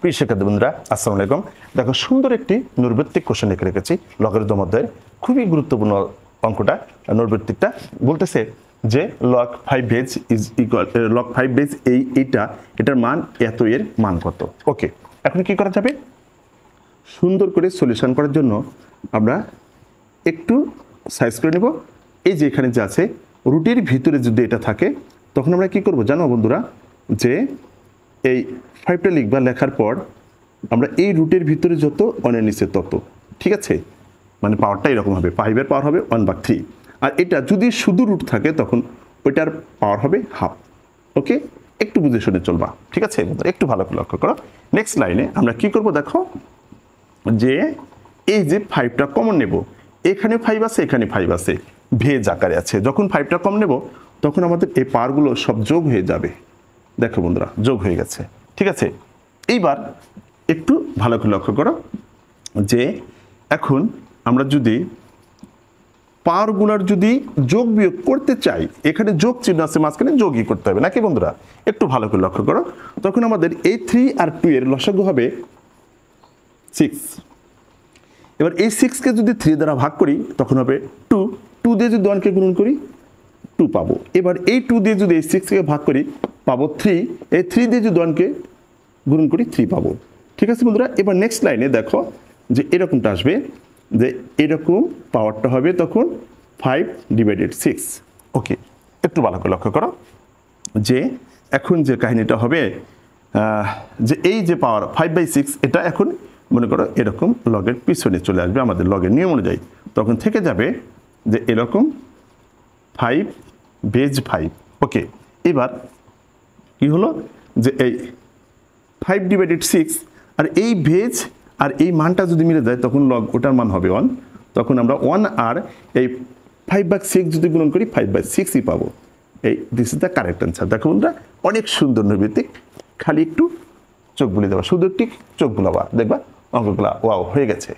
প্রিয় শিক্ষার্থী বন্ধুরা আসসালামু আলাইকুম। দেখো সুন্দর একটি নৈর্ব্যক্তিক কোশ্চেন লিখে রেখেছি লগারিদম অধ্যায়ের খুবই গুরুত্বপূর্ণ অঙ্কটা। নৈর্ব্যক্তিকটা বলতেছে যে log 5 base is equal log 5 base এটার মান এত, এর মান কত। ওকে, এখন কি করা যাবে? সুন্দর করে সলিউশন করার জন্য আমরা একটু সাইজ করে নেব। এই যে এখানে যে আছে রুটের ভিতরে যদি এটা থাকে তখন আমরা কি করব জানো বন্ধুরা, যে এই 5টা লিখবা, লেখার পর আমরা এই রুটের ভিতরে যত অনের নিচে তত, ঠিক আছে? মানে পাওয়ারটা এরকম হবে, 5-এর পাওয়ার হবে 1/3, আর এটা যদি শুধু রুট থাকে তখন ওইটার পাওয়ার হবে হাফ। ওকে, একটু বুঝে শুনে চলবা, ঠিক আছে? একটু ভালো করে লক্ষ্য করো। নেক্সট লাইনে আমরা কি করব দেখো, যে এই যে 5টা কমন নেব, এখানে 5 আছে, এখানে 5 আছে, ভেজ আকারে আছে। যখন 5টা কম নেব তখন আমাদের এই পাওয়ারগুলো সব যোগ হয়ে যাবে। দেখো বন্ধুরা, যোগ হয়ে গেছে, ঠিক আছে? এইবার একটু ভালো করে লক্ষ্য করো যে এখন আমরা যদি পাওয়ারগুলোর যদি যোগ বিয়োগ করতে চাই, এখানে যোগ চিহ্ন আছে মাঝখানে, যোগই করতে হবে নাকি বন্ধুরা? একটু ভালো করে লক্ষ্য করো। তখন আমাদের এই 3 আর 2 এর লসাগু হবে 6। এবার এই 6কে যদি 3 দ্বারা ভাগ করি তখন হবে 2 দিয়ে যদি 1কে গুণন করি 2 পাবো। এবার এই 2 দিয়ে যদি এই 6কে ভাগ করি পাবো 3, এই 3 দিয়ে যদি 1কে গুণন করি 3 পাবো, ঠিক আছে বন্ধুরা? এবার নেক্সট লাইনে দেখো যে এরকমটা আসবে, যে এরকম পাওয়ারটা হবে তখন 5/6। ওকে, একটু ভালো করে লক্ষ্য করো যে এখন যে কাহিনীটা হবে, যে এই যে পাওয়ার 5/6 এটা এখন মনে করো এরকম লগের পিছনে চলে আসবে আমাদের লগের নিয়ম অনুযায়ী। তখন থেকে যাবে যে এরকম 5 বেজ 5। ওকে, এবার কি হলো যে এই 5/6 আর এই ভেজ আর এই মানটা যদি মিলে যায় তখন লগ ওটার মান হবে 1। তখন আমরা 1 আর এই 5/6 যদি গুণন করি 5/6ই পাবো। This is the correct answer. দেখো বন্ধুরা, অনেক সুন্দর নৈর্ব্যক্তিক, খালি একটু চোখ বুলিয়ে দেওয়া, শুধু একটি চোখ বুলাবা, দেখবা অঙ্কগুলা ওয়াও হয়ে গেছে।